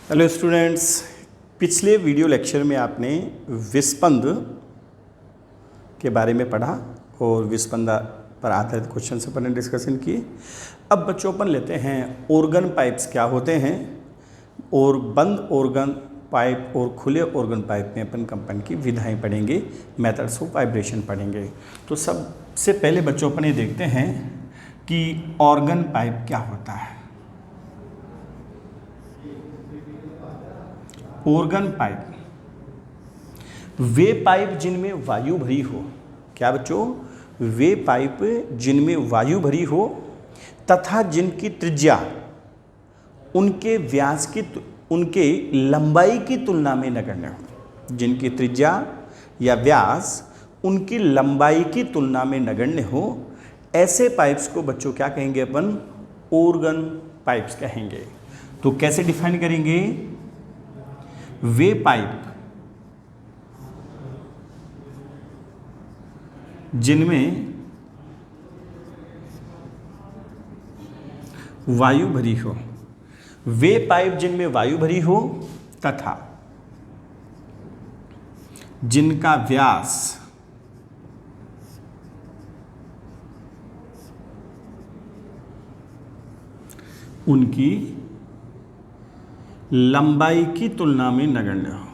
Hello students, पिछले video lecture में आपने विस्पंद के बारे में पढ़ा और विस्पंद पर आधारित क्वेश्चन से अपन डिस्कशन किए। अब बच्चों अपन लेते हैं ऑर्गन पाइप्स क्या होते हैं और बंद ऑर्गन पाइप और खुले ऑर्गन पाइप में अपन कंपन की विधाएं पढ़ेंगे, मेथड्स ऑफ वाइब्रेशन पढ़ेंगे। तो सबसे पहले बच्चों अपन ये देखते हैं कि ऑर्गन पाइप क्या होता है। ऑर्गन पाइप वे पाइप जिनमें वायु भरी हो। क्या बच्चों? वे पाइप जिनमें वायु भरी हो तथा जिनकी त्रिज्या उनके लंबाई की तुलना में नगण्य हो। जिनकी त्रिज्या या व्यास उनकी लंबाई की तुलना में नगण्य हो, ऐसे पाइप्स को बच्चों क्या कहेंगे? अपन ऑर्गन पाइप्स कहेंगे। तो कैसे डिफाइन करेंगे? वे पाइप जिनमें वायु भरी हो, वे पाइप जिनमें वायु भरी हो तथा जिनका व्यास उनकी लंबाई की तुलना में नगण्य हो।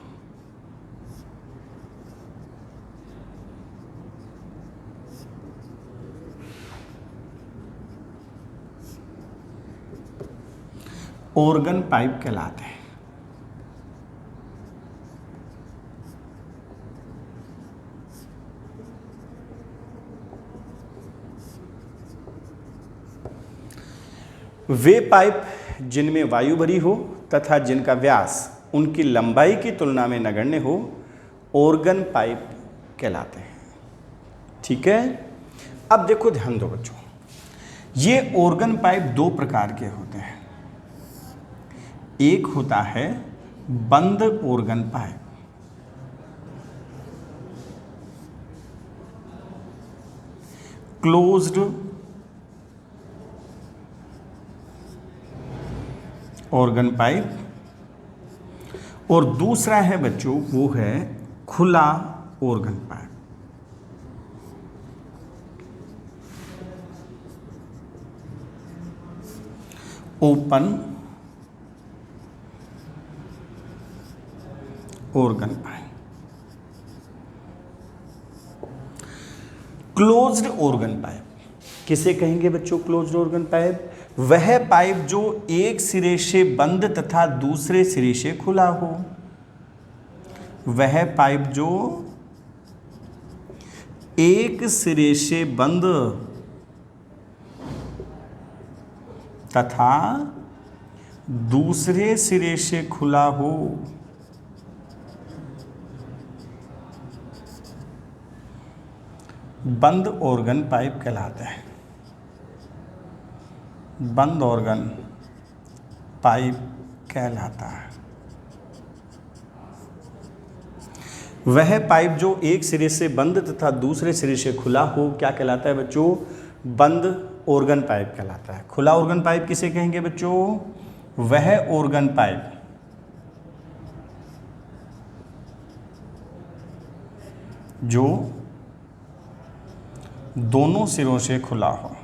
ऑर्गन पाइप कहलाते हैं। वे पाइप जिनमें वायु भरी हो तथा जिनका व्यास उनकी लंबाई की तुलना में नगण्य हो, ऑर्गन पाइप कहलाते हैं। ठीक है। अब देखो, ध्यान दो बच्चों, ये ऑर्गन पाइप दो प्रकार के होते हैं। एक होता है बंद organ pipe, closed organ pipe, और दूसरा है बच्चों वो है खुला organ pipe. Open organ pipe. Closed organ pipe किसे कहेंगे बच्चों? क्लोज्ड ऑर्गन पाइप वह पाइप जो एक सिरे से बंद तथा दूसरे सिरे से खुला हो। वह पाइप जो एक सिरे से बंद तथा दूसरे सिरे से खुला हो। बंद ऑर्गन पाइप कहलाता है। बंद ऑर्गन पाइप कहलाता है वह पाइप जो एक सिरे से बंद तथा दूसरे सिरे से खुला हो। क्या कहलाता है बच्चों? बंद ऑर्गन पाइप कहलाता है। खुला ऑर्गन पाइप किसे कहेंगे बच्चों? वह ऑर्गन पाइप जो दोनों सिरों से खुला हो।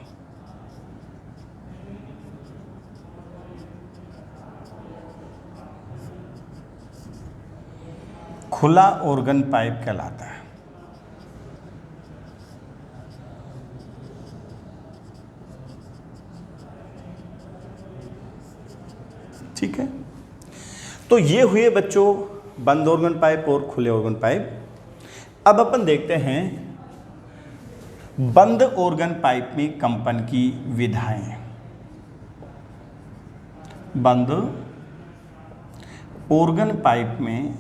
खुला ऑर्गन पाइप कहलाता है। ठीक है। तो ये हुए बच्चों बंद ऑर्गन पाइप और खुले ऑर्गन पाइप। अब अपन देखते हैं बंद ऑर्गन पाइप में कंपन की विधाएं। बंद ऑर्गन पाइप में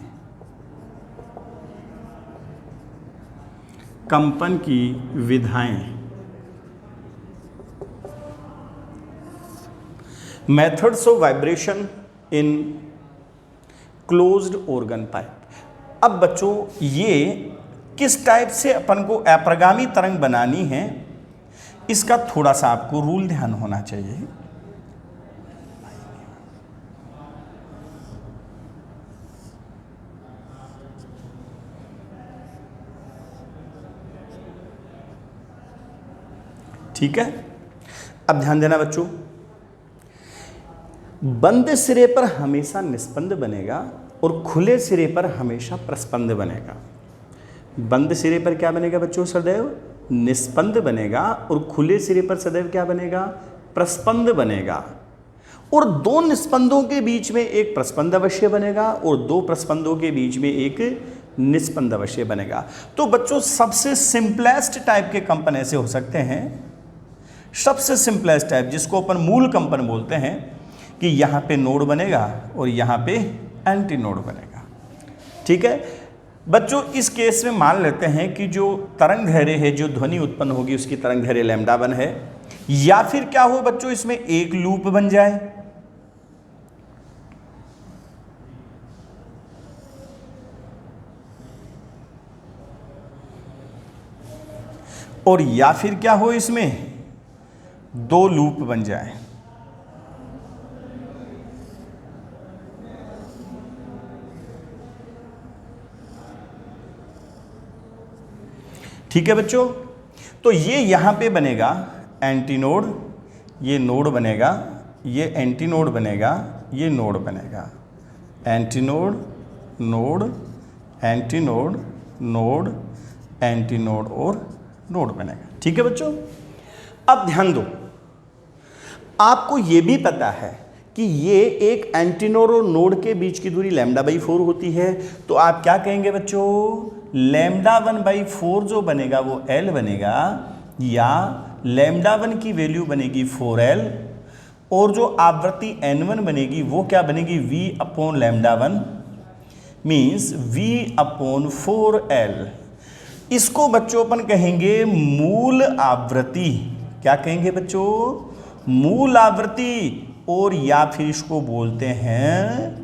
कंपन की विधाएं। Methods of vibration in closed organ pipe. अब बच्चों ये किस टाइप से अपन को अप्रगामी तरंग बनानी है, इसका थोड़ा सा आपको रूल ध्यान होना चाहिए। ठीक है। अब ध्यान देना बच्चों, बंद सिरे पर हमेशा निस्पंद बनेगा और खुले सिरे पर हमेशा प्रस्पंद बनेगा। बंद सिरे पर क्या बनेगा बच्चों? सदैव निस्पंद बनेगा और खुले सिरे पर सदैव क्या बनेगा? प्रस्पंद बनेगा। और दो निस्पंदों के बीच में एक प्रस्पंद अवश्य बनेगा और दो प्रस्पंदों के बीच में एक निस्पंद अवश्य बनेगा। तो बच्चों सबसे सिंपलेस्ट टाइप के कंपन ऐसे हो सकते हैं, सबसे सिंपलेस्ट टाइप जिसको अपन मूल कंपन बोलते हैं, कि यहाँ पे नोड बनेगा और यहाँ पे एंटी नोड बनेगा। ठीक है बच्चों, इस केस में मान लेते हैं कि जो तरंग दैर्घ्य है, जो ध्वनि उत्पन्न होगी उसकी तरंग दैर्घ्य λ1 है, या फिर क्या हो बच्चों इसमें एक लूप बन जाए, और या फिर क्या हो इसमें दो लूप बन जाए। ठीक है बच्चों, तो ये यहां पे बनेगा एंटी नोड, ये नोड बनेगा, ये एंटी नोड बनेगा, ये नोड बनेगा, anti node, node, anti node, node, anti node और नोड बनेगा। ठीक है बच्चों, अब ध्यान दो, आपको ये भी पता है कि ये एक एंटी नोड और नोड के बीच की दूरी λ/4 होती है, तो आप क्या कहेंगे बच्चों? λ1/4 जो बनेगा वो L बनेगा, या λ1 की वैल्यू बनेगी 4L, और जो आवृत्ति N1 बनेगी वो क्या बनेगी? V/λ1 means V/4L। इसको बच्चों अपन कहेंगे मूल आवृत्ति। क्या कहेंगे बच्चों? मूल आवृत्ति, और या फिर इसको बोलते हैं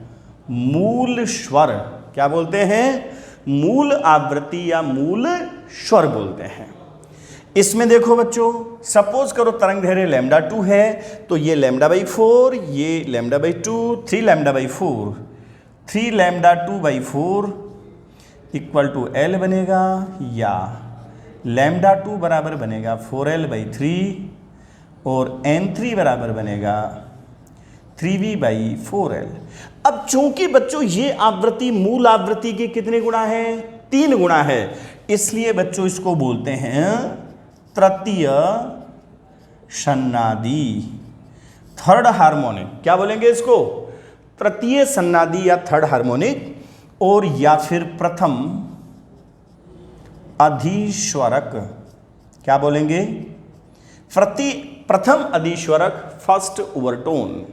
मूल स्वर। क्या बोलते हैं? मूल आवृत्ति या मूल स्वर बोलते हैं। इसमें देखो बच्चों, सपोज करो तरंग दैर्घ्य λ2 है, तो ये λ/4, ये λ/2, 3λ/4, 3λ2/4 इक्वल टू L बनेगा, या λ2 बराबर बनेगा 4L/3 और N3 बराबर बनेगा 3V/4L। अब चूंकि बच्चों ये आवृत्ति मूल आवृत्ति के कितने गुणा है? 3 गुणा है, इसलिए बच्चों इसको बोलते हैं तृतीय सन्नादी, थर्ड हार्मोनिक। क्या बोलेंगे इसको? तृतीय सन्नादी या थर्ड हार्मोनिक, और या फिर प्रथम अधिस्वरक। क्या बोलेंगे? प्रथम अधिस्वरक, फर्स्ट ओवरटोन।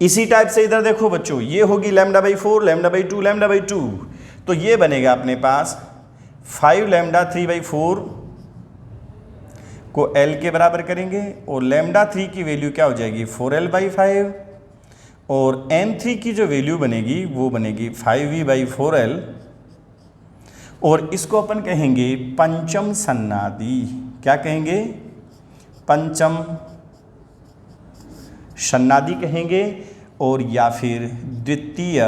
इसी टाइप से इधर देखो बच्चों, ये होगी λ/4, λ/2, λ/2, तो ये बनेगा अपने पास 5λ3/4 को L के बराबर करेंगे, और λ3 की वैल्यू क्या हो जाएगी? 4L/5, और N3 की जो वैल्यू बनेगी वो बनेगी 5V/4L, और इसको अपन कहेंगे पंचम सन्नादी। क्या कहेंगे? पंचम सन्नादी कहेंगे, और या फिर द्वितीय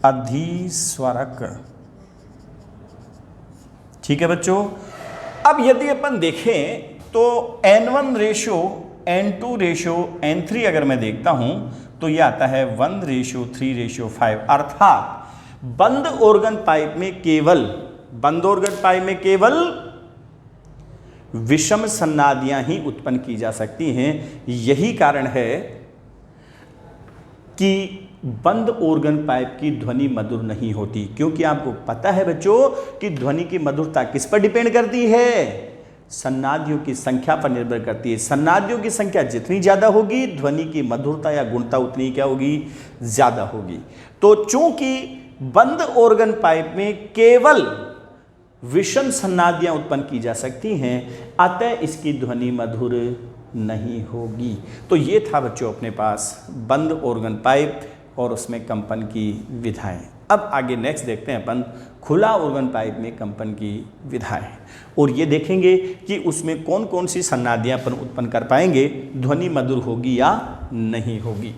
अधिस्वरक। ठीक है बच्चों, अब यदि अपन देखें तो N1 ratio, N2 ratio, N3 अगर मैं देखता हूं तो यह आता है 1:3:5, अर्थात बंद ऑर्गन पाइप में केवल विषम सन्नादियां ही उत्पन्न की जा सकती हैं। यही कारण है कि बंद ऑर्गन पाइप की ध्वनि मधुर नहीं होती, क्योंकि आपको पता है बच्चों कि ध्वनि की मधुरता किस पर डिपेंड करती है? सन्नादियों की संख्या पर निर्भर करती है। सन्नादियों की संख्या जितनी ज्यादा होगी, ध्वनि की मधुरता या गुणता उतनी क्या होगी? ज्यादा होगी। तो चूंकि बंद ऑर्गन पाइप में केवल विषम सन्नादियां उत्पन्न की जा सकती हैं, अतः इसकी ध्वनि मधुर नहीं होगी। तो ये था बच्चों अपने पास बंद ऑर्गन पाइप और उसमें कंपन की विधाएं। अब आगे नेक्स्ट देखते हैं अपन खुला ऑर्गन पाइप में कंपन की विधाएं, और ये देखेंगे कि उसमें कौन कौन सी सन्नादियां अपन उत्पन्न कर पाएंगे, ध्वनि मधुर होगी या नहीं होगी।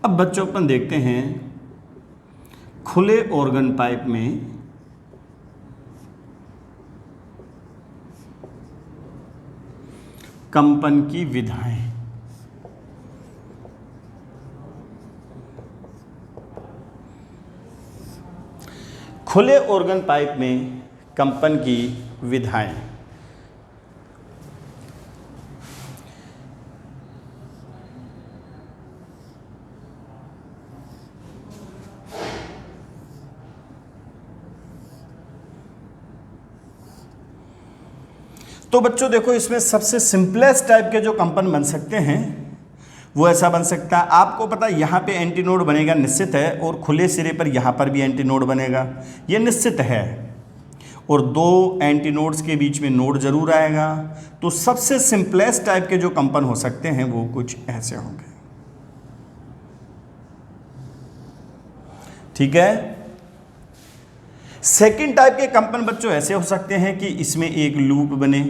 अब बच्चों अपन देखते हैं खुले ऑर्गन पाइप में कंपन की विधाएं। खुले ऑर्गन पाइप में कंपन की विधाएं। तो बच्चों देखो, इसमें सबसे सिंपलेस्ट टाइप के जो कंपन बन सकते हैं वो ऐसा बन सकता है। आपको पता है यहाँ पे एंटीनोड बनेगा, निश्चित है, और खुले सिरे पर यहाँ पर भी एंटीनोड बनेगा, ये निश्चित है, और दो एंटीनोड्स के बीच में नोड जरूर आएगा। तो सबसे सिंपलेस्ट टाइप के जो कंपन हो सकते हैं वो कुछ ऐसे होंगे। ठीक है। सेकंड टाइप के कंपन बच्चों ऐसे हो सकते हैं कि इसमें एक लूप बने,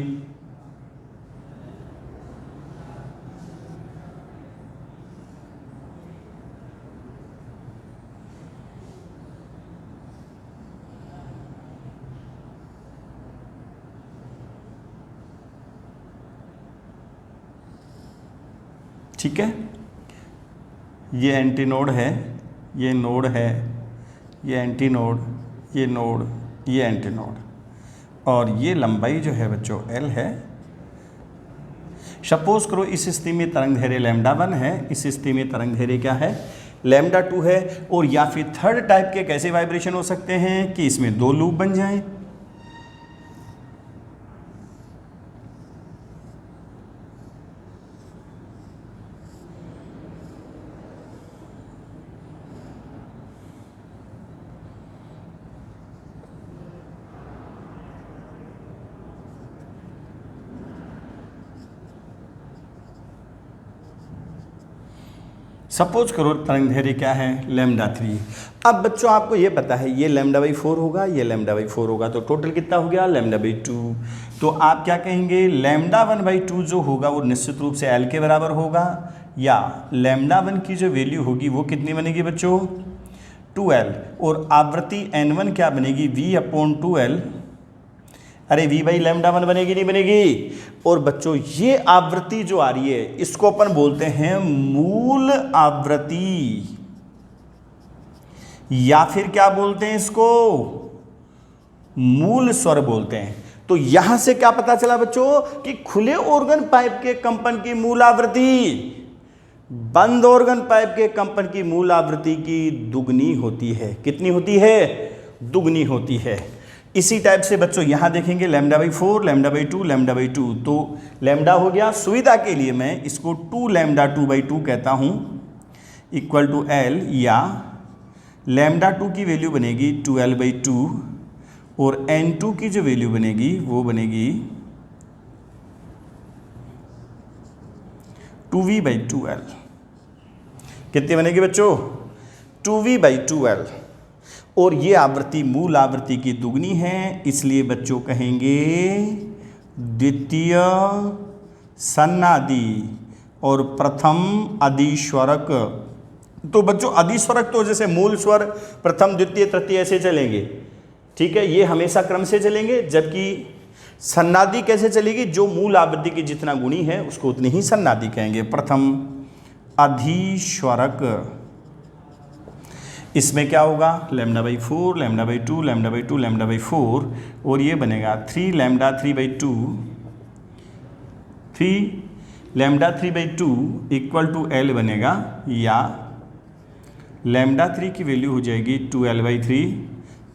ठीक है। ये एंटीनोड है, ये नोड है, ये एंटीनोड, ये नोड, ये एंटीनोड, और ये लंबाई जो है बच्चों L है। सपोज करो इस स्थिति में तरंग दैर्घ्य λ1 है, इस स्थिति में तरंग दैर्घ्य क्या है, λ2 है। और या फिर थर्ड टाइप के कैसे वाइब्रेशन हो सकते हैं कि इसमें दो लूप बन जाएं। सपोज करो तरंग दैर्घ्य क्या है λ3। अब बच्चों आपको ये पता है ये λ/4 होगा, ये λ/4 होगा, तो टोटल कितना हो गया λ/2। तो आप क्या कहेंगे, λ1/2 जो होगा वो निश्चित रूप से L के बराबर होगा, या λ1 की जो वैल्यू होगी वो कितनी बनेगी बच्चों 2L, और आवृत्ति N1 क्या बनेगी V/2L। अरे V/λ1 बनेगी नहीं बनेगी। और बच्चों ये आवृत्ति जो आ रही है इसको अपन बोलते हैं मूल आवृत्ति, या फिर क्या बोलते हैं इसको, मूल स्वर बोलते हैं। तो यहां से क्या पता चला बच्चों कि खुले ऑर्गन पाइप के कंपन की मूल आवृत्ति बंद ऑर्गन पाइप के कंपन की मूल आवृत्ति की दुगनी होती है। कितनी होती है, दुगनी होती है। इसी टाइप से बच्चों यहां देखेंगे λ/4, λ/2, λ/2। तो लैम्डा हो गया, सुविधा के लिए मैं इसको 2λ2/2 कहता हूं इक्वल टू L, या λ2 की वैल्यू बनेगी 2L/2 और N2 की जो वैल्यू बनेगी वो बनेगी 2V/2L। कितनी बनेगी बच्चों 2V/2L। और ये आवृत्ति मूल आवृत्ति की दुगनी है, इसलिए बच्चों कहेंगे द्वितीय सन्नादि और प्रथम अधिस्वरक। तो बच्चों अधिस्वरक तो जैसे मूल स्वर प्रथम द्वितीय तृतीय ऐसे चलेंगे, ठीक है, ये हमेशा क्रम से चलेंगे। जबकि सन्नादि कैसे चलेगी, जो मूल आवृत्ति की जितना गुणी है उसको उतनी ही सन्नादि कहेंगे। प्रथम अधिस्वरक, इसमें क्या होगा λ/4, λ/2, λ/2, λ/4, और ये बनेगा 3λ3/2, 3λ3/2 इक्वल टू L बनेगा, या λ3 की वैल्यू हो जाएगी 2L/3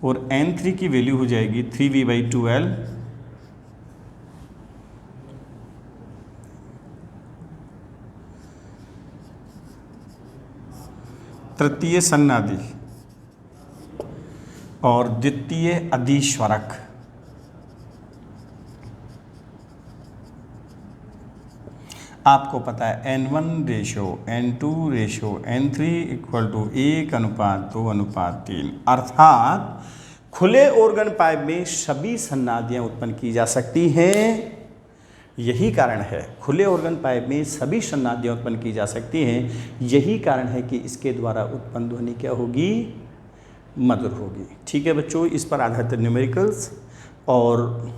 और N3 की वैल्यू हो जाएगी 3V/2L। तृतीय सन्नादि और द्वितीय अधिस्वरक। आपको पता है N1:N2:N3 इक्वल टू 1:2:3। अर्थात खुले ऑर्गन पाइप में सभी सन्नादियां उत्पन्न की जा सकती हैं यही कारण है खुले ऑर्गन पाइप में सभी सन्नादियाँ उत्पन्न की जा सकती हैं। यही कारण है कि इसके द्वारा उत्पन्न ध्वनि क्या होगी, मधुर होगी। ठीक है बच्चों, इस पर आधारित न्यूमेरिकल्स और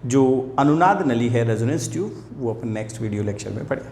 जो अनुनाद नली है रेजोनेंस ट्यूब वो अपन नेक्स्ट वीडियो लेक्चर में पढ़ें।